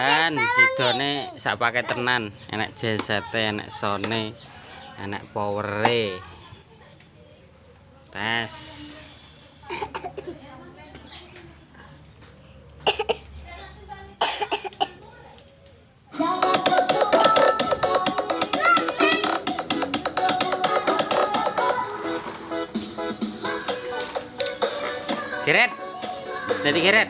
Dan sidone sak paket tenan, enek JZT, enek Sony, enek Powere. Tes. Keret. Jadi keret.